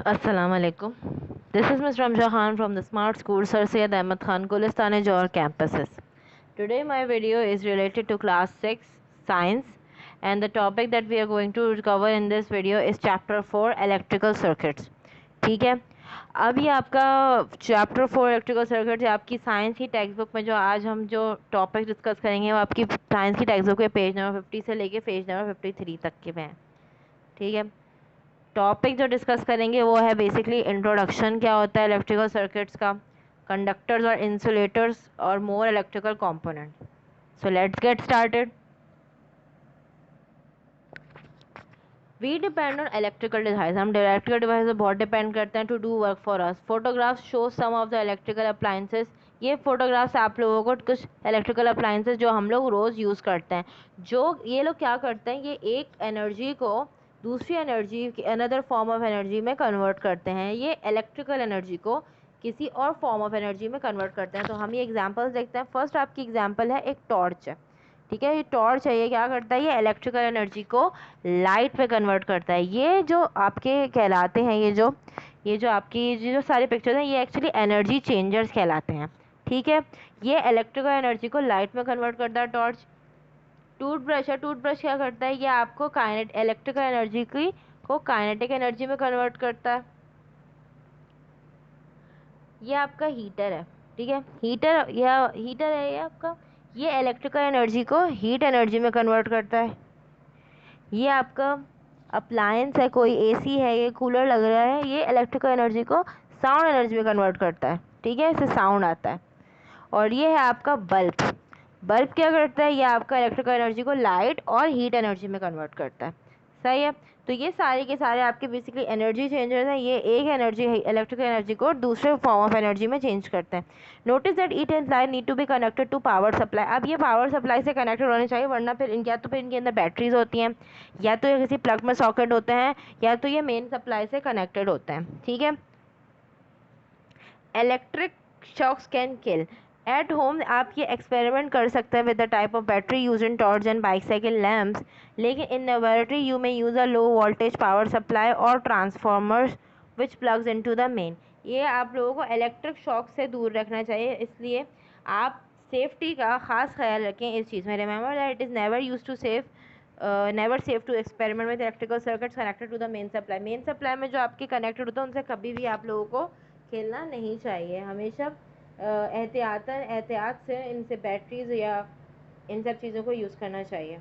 Assalamualaikum. This is Ms. Ramja Khan from the Smart School Sir Syed Ahmed Khan Gulistane Johor campuses. Today my video is related to class 6 science, and the topic that we are going to cover in this video is chapter 4 electrical circuits. ठीक है, अब ये आपका chapter 4 electrical circuit आपकी science की text book में जो आज हम जो टॉपिक डिस्कस करेंगे वो आपकी साइंस की टेक्स्ट बुक के पेज नंबर 50 से लेके पेज नंबर 53 तक के में है। ठीक है, टॉपिक जो डिस्कस करेंगे वो है बेसिकली इंट्रोडक्शन, क्या होता है इलेक्ट्रिकल सर्किट्स का, कंडक्टर्स और इंसुलेटर्स और more electrical component. So let's get started. We depend on electrical device, हम इलेक्ट्रिकल डिवाइस से बहुत डिपेंड करते हैं to do work for us. Photographs show some of the electrical appliances, ये photographs आप लोगों को कुछ इलेक्ट्रिकल अप्लायंसेस जो हम लोग रोज़ यूज़ करते हैं, जो ये लोग क्या करते हैं, ये एक एनर्जी को दूसरी energy another form of energy में कन्वर्ट करते हैं। ये इलेक्ट्रिकल एनर्जी को किसी और फॉर्म ऑफ एनर्जी में कन्वर्ट करते हैं। तो हम ये एग्जांपल्स देखते हैं। फर्स्ट आपकी एग्जांपल है एक टॉर्च है। ठीक है, ये टॉर्च है, ये क्या करता है, ये इलेक्ट्रिकल एनर्जी को लाइट में कन्वर्ट करता है। ये जो आपके कहलाते हैं, ये जो आपकी जो सारे पिक्चर्स हैं, ये एक्चुअली एनर्जी चेंजर्स कहलाते हैं। ठीक है, ये इलेक्ट्रिकल एनर्जी को लाइट में कन्वर्ट करता है टॉर्च। टूथब्रश है, टूथब्रश क्या करता है, ये आपको इलेक्ट्रिकल एनर्जी की को काइनेटिक एनर्जी में कन्वर्ट करता है। ये आपका हीटर है। ठीक है, हीटर है ये आपका, ये इलेक्ट्रिकल एनर्जी को हीट एनर्जी में कन्वर्ट करता है। ये आपका अप्लायंस है, कोई एसी है, ये कूलर लग रहा है, ये इलेक्ट्रिकल एनर्जी को साउंड एनर्जी में कन्वर्ट करता है। ठीक है, इससे साउंड आता है। और ये है आपका बल्ब। बल्ब क्या करता है, ये आपका इलेक्ट्रिकल एनर्जी को लाइट और हीट एनर्जी में कन्वर्ट करता है। सही है, तो ये सारे के सारे आपके बेसिकली एनर्जी चेंजर्स हैं। ये एक एनर्जी है इलेक्ट्रिकल एनर्जी को दूसरे फॉर्म ऑफ एनर्जी में चेंज करते हैं। Notice that each end line need to be connected to power supply. अब ये पावर सप्लाई से कनेक्टेड होने चाहिए, वरना फिर इनके अंदर बैटरीज होती हैं, या तो ये किसी प्लग में सॉकेट होते हैं, या तो ये मेन सप्लाई से कनेक्टेड होते हैं। ठीक है, electric shocks can kill. At home आप ये एक्सपेरिमेंट कर सकते हैं with the type of battery use in torch and bicycle lamps, लेकिन in laboratory you may use a low voltage power supply और transformers which plugs into the main. ये आप लोगों को इलेक्ट्रिक शॉक से दूर रखना चाहिए, इसलिए आप सेफ्टी का ख़ास ख्याल रखें इस चीज़ में। Remember that it is never safe to experiment with electrical circuits connected to the main supply. Main supply में जो आपके कनेक्टेड होता है उनसे कभी भी आप लोगों को खेलना नहीं चाहिए। हमेशा एहतियात से इनसे बैटरीज या इन सब चीज़ों को यूज़ करना चाहिए।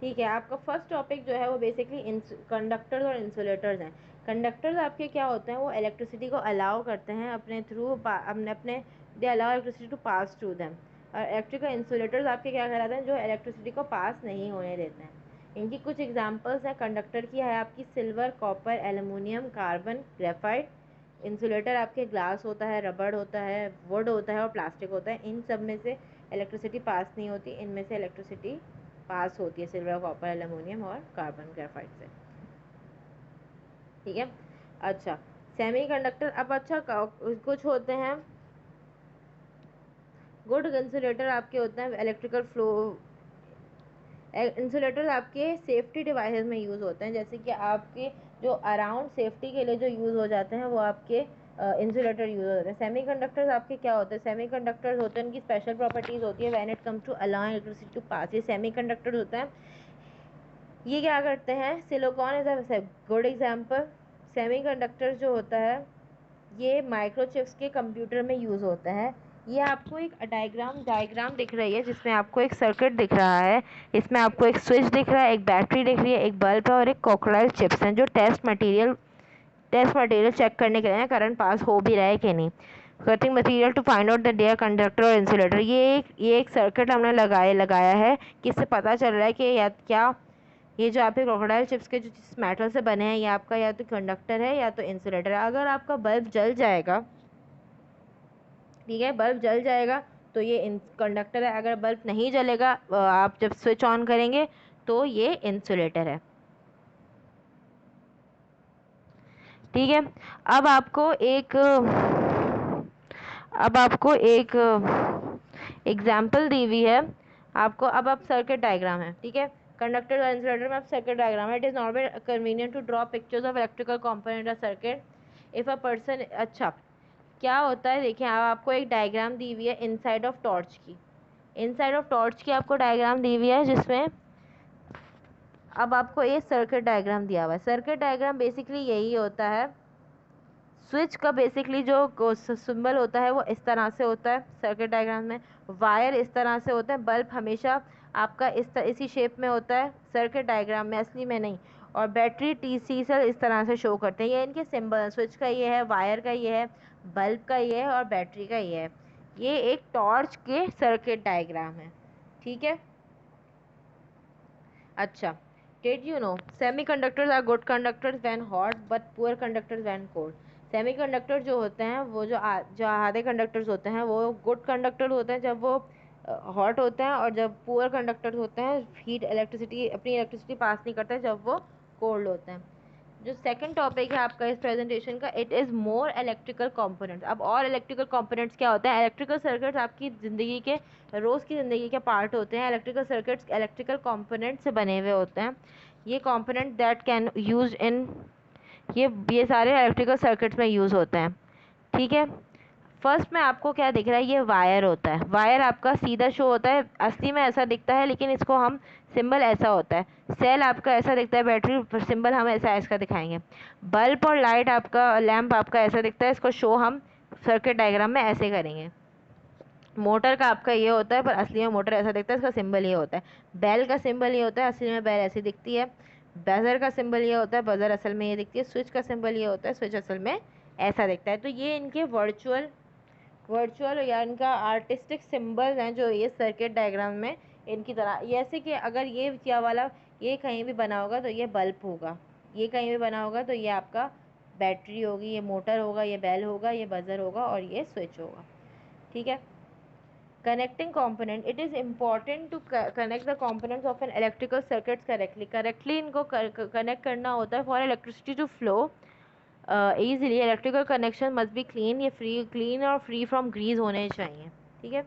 ठीक है, आपका फर्स्ट टॉपिक जो है वो बेसिकली कंडक्टर्स और इंसुलेटर्स हैं। कंडक्टर्स आपके क्या होते हैं, वो इलेक्ट्रिसिटी को अलाउ करते हैं अपने थ्रू अपने they allow electricity to pass through them. और इलेक्ट्रिकल इंसुलेटर्स आपके क्या कहलाते हैं, जो इलेक्ट्रिसिटी को पास नहीं होने देते हैं। इनकी कुछ एग्जांपल्स हैं कंडक्टर की, है आपकी silver, copper, aluminium, carbon, graphite. Insulator आपके ग्लास होता है, रबड़ होता है, वुड होता है और प्लास्टिक होता है। इन सब में से इलेक्ट्रिसिटी पास नहीं होती, इनमें से इलेक्ट्रिसिटी पास होती है सिल्वर, कॉपर, एल्युमिनियम और कार्बन ग्रेफाइट से। ठीक है, अच्छा सेमीकंडक्टर। अब अच्छा कुछ होते हैं गुड इंसुलेटर, आपके होते हैं इलेक्ट्रिकल फ्लो। इंसुलेटर आपके सेफ्टी डिवाइसेस में यूज़ होते हैं, जैसे कि आपके जो अराउंड सेफ्टी के लिए जो यूज़ हो जाते हैं वो आपके इंसुलेटर यूज़ होते हैं। सेमीकंडक्टर्स आपके क्या होते हैं, सेमीकंडक्टर्स होते हैं, उनकी स्पेशल प्रॉपर्टीज़ होती है when it comes to allow electricity to pass. ये सेमीकंडक्टर्स होते हैं, ये क्या करते हैं, silicon is a good example. Semiconductors जो होता है ये माइक्रोचिप्स के कंप्यूटर में यूज़ होता है। ये आपको एक डायग्राम दिख रही है जिसमें आपको एक सर्किट दिख रहा है, इसमें आपको एक स्विच दिख रहा है, एक बैटरी दिख रही है, एक बल्ब है और एक क्रोकोडाइल चिप्स हैं जो टेस्ट मटेरियल चेक करने के लिए करंट पास हो भी रहा है कि नहीं। Cutting material to find out the dare conductor और इंसुलेटर। ये एक सर्किट हमने लगाया है कि इससे पता चल रहा है कि या क्या ये जो आपके क्रोकोडाइल चिप्स के जो जिस मेटल से बने हैं, ये आपका या तो कंडक्टर है या तो इंसुलेटर है। अगर आपका बल्ब जल जाएगा, ठीक है, बल्ब जल जाएगा तो ये कंडक्टर है। अगर बल्ब नहीं जलेगा, आप जब स्विच ऑन करेंगे तो ये इंसुलेटर है। ठीक है, अब आपको एक एग्जाम्पल दी हुई है आपको। अब आप सर्किट डायग्राम है, ठीक है, कंडक्टर और इंसुलेटर में आप सर्किट डायग्राम है. It is not very convenient to draw pictures of electrical component of circuit if a person. अच्छा, क्या होता है देखिए, आपको एक डायग्राम दी हुई है इनसाइड ऑफ टॉर्च की. इनसाइड ऑफ टॉर्च की आपको डायग्राम दी हुई है, जिसमें अब आपको ये सर्किट डायग्राम दिया हुआ है. सर्किट डायग्राम बेसिकली यही होता है. स्विच का बेसिकली जो सिंबल होता है वो इस तरह से होता है सर्किट डायग्राम में. वायर इस तरह से होता है. बल्ब हमेशा आपका इसी शेप में होता है सर्किट डायग्राम में, असली में नहीं. और बैटरी टी सेल इस तरह से शो करते हैं. ये इनके सिंबल. स्विच का ये है, वायर का ये है, बल्ब का ये है और बैटरी का ये है. ये एक टॉर्च के सर्किट डायग्राम है. ठीक है. अच्छा, did you know semiconductors are good conductors when hot but poor conductors when cold. Semiconductor जो होते हैं वो जो आधे कंडक्टर्स होते हैं वो गुड कंडक्टर होते हैं जब वो हॉट होते हैं, और जब पुअर कंडक्टर्स होते हैं हीट अपनी इलेक्ट्रिसिटी पास नहीं करते हैं जब वो कोल्ड होते हैं. जो सेकंड टॉपिक है आपका इस प्रेजेंटेशन का, it is more electrical components. अब और इलेक्ट्रिकल कंपोनेंट्स क्या होते हैं? इलेक्ट्रिकल सर्किट्स आपकी ज़िंदगी के रोज़ की ज़िंदगी के पार्ट होते हैं. इलेक्ट्रिकल सर्किट्स इलेक्ट्रिकल कंपोनेंट्स से बने हुए होते हैं. ये component that can use in ये सारे इलेक्ट्रिकल सर्किट्स में यूज़ होते हैं. ठीक है. फर्स्ट में आपको क्या दिख रहा है? ये वायर होता है. वायर आपका सीधा शो होता है, असली में ऐसा दिखता है, लेकिन इसको हम सिंबल ऐसा होता है. सेल आपका ऐसा दिखता है, बैटरी सिंबल हम ऐसा ऐसा दिखाएंगे. बल्ब और लाइट आपका लैंप आपका ऐसा दिखता है, इसको शो हम सर्किट डायग्राम में ऐसे करेंगे. मोटर का आपका ये होता है, पर असली में मोटर ऐसा दिखता है, इसका सिंबल ये होता है. बेल का सिंबल ये होता है, असली में बेल ऐसी दिखती है. बजर का सिंबल ये होता है, बजर असल में ये दिखती है. स्विच का सिंबल ये होता है, स्विच असल में ऐसा दिखता है. तो ये इनके वर्चुअल या इनका आर्टिस्टिक सिंबल हैं जो ये सर्किट डायग्राम में इनकी तरह. जैसे कि अगर ये वाला ये कहीं भी बना होगा तो ये बल्ब होगा, ये कहीं भी बना होगा तो ये आपका बैटरी होगी, ये मोटर होगा, ये बेल होगा, ये बजर होगा और ये स्विच होगा. ठीक है. Connecting component, it is important to connect the components of an electrical circuits correctly इनको कनेक्ट करना होता है for electricity to flow easily. Electrical connection must be clean और फ्री फ्रॉम ग्रीज होने चाहिए. ठीक है.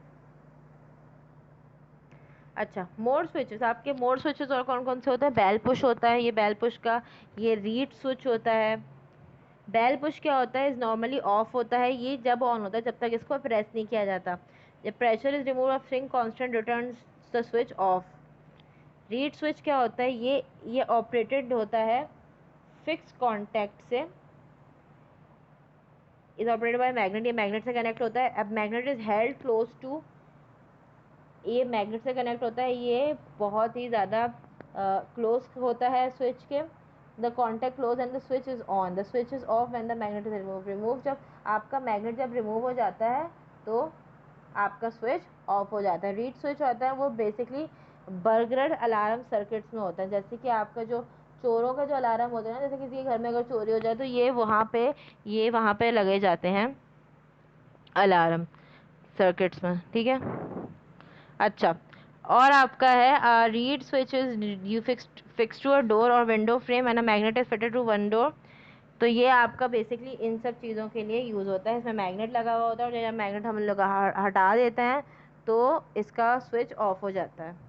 अच्छा, मोड स्विचेस. आपके मोड स्विचेस और कौन कौन से होते हैं? बेल पुश होता है, ये बेल पुश का. ये रीड स्विच होता है. बेल पुश क्या होता है? इज नॉर्मली ऑफ होता है. ये जब ऑन होता है जब तक इसको प्रेस नहीं किया जाता. जब pressure is remove off swing constant returns the switch off. Reed switch क्या होता है? ये ऑपरेटेड होता है फिक्स कॉन्टैक्ट से. Is operated by magnet. ये मैग्नेट से कनेक्ट होता है. अब magnet is held close to. ये मैग्नेट से कनेक्ट होता है. ये बहुत ही ज़्यादा क्लोज होता है स्विच के. The contact close and the switch is on. The switch is of when the magnet is remove. जब आपका मैग्नेट जब रिमूव हो जाता है तो आपका स्विच ऑफ हो जाता है. रीड स्विच होता है वो बेसिकली बर्गलर अलार्म सर्किट्स में होता है. जैसे कि आपका जो चोरों का जो अलार्म होता है ना, जैसे किसी के घर में अगर चोरी हो जाए तो ये वहाँ पे लगे जाते हैं अलार्म सर्किट्स में. ठीक है. अच्छा, और आपका है reed switch is you fix to a door और window frame and a magnet is fitted to one door. तो ये आपका बेसिकली इन सब चीज़ों के लिए यूज़ होता है. इसमें मैग्नेट लगा हुआ होता है और जब मैग्नेट हम लोग हटा देते हैं तो इसका स्विच ऑफ हो जाता है.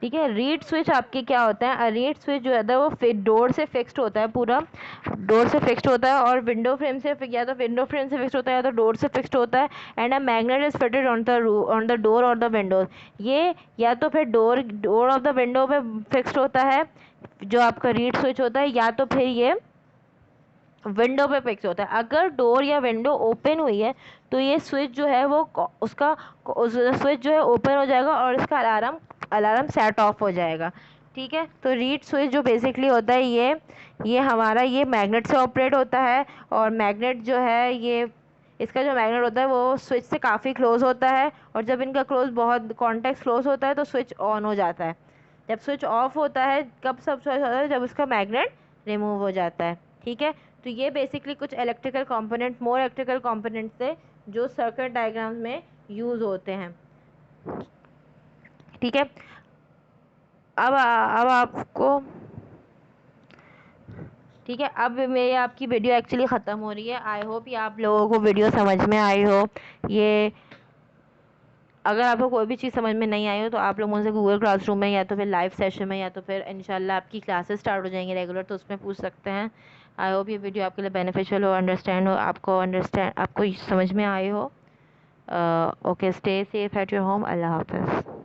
ठीक है. रीड स्विच आपके क्या होता है? रीड स्विच जो है वो डोर से फिक्स्ड होता है, पूरा डोर से फिक्स्ड होता है. और विंडो फ्रेम से या तो विंडो फ्रेम से फिक्स्ड होता है या तो डोर से फिक्स्ड होता है. And a magnet is fitted on the door और द विंडोज. ये या तो फिर डोर ऑफ द विंडो पे फिक्स्ड होता है जो आपका रीड स्विच होता है, या तो फिर ये विंडो पे फिक्स होता है. अगर डोर या विंडो ओपन हुई है तो ये स्विच जो है वो स्विच जो है ओपन हो जाएगा और इसका अलार्म सेट ऑफ हो जाएगा. ठीक है. तो रीड स्विच जो बेसिकली होता है ये हमारा ये मैग्नेट से ऑपरेट होता है. और मैग्नेट जो है ये इसका जो मैग्नेट होता है वो स्विच से काफ़ी क्लोज होता है. और जब इनका बहुत कॉन्टैक्ट क्लोज होता है तो स्विच ऑन हो जाता है. जब स्विच ऑफ होता है कब सब स्विच होता है? जब इसका मैग्नेट रिमूव हो जाता है. ठीक है. तो ये बेसिकली कुछ मोर इलेक्ट्रिकल कंपोनेंट्स थे जो सर्किट डायग्राम में यूज़ होते हैं. ठीक है. अब आपको ठीक है, अब मेरी आपकी वीडियो एक्चुअली ख़त्म हो रही है। आई होप ये आप लोगों को वीडियो समझ में आई हो। ये अगर आपको कोई भी चीज़ समझ में नहीं आई हो तो आप लोग मुझसे गूगल क्लासरूम में या तो फिर लाइव सेशन में या तो फिर इंशाल्लाह आपकी क्लासेस स्टार्ट हो जाएंगी रेगुलर, तो उसमें पूछ सकते हैं। आई होप ये वीडियो आपके लिए बेनिफिशियल हो, आपको समझ में आई हो। Okay, stay safe at your home. अल्लाह हाफ़िज़।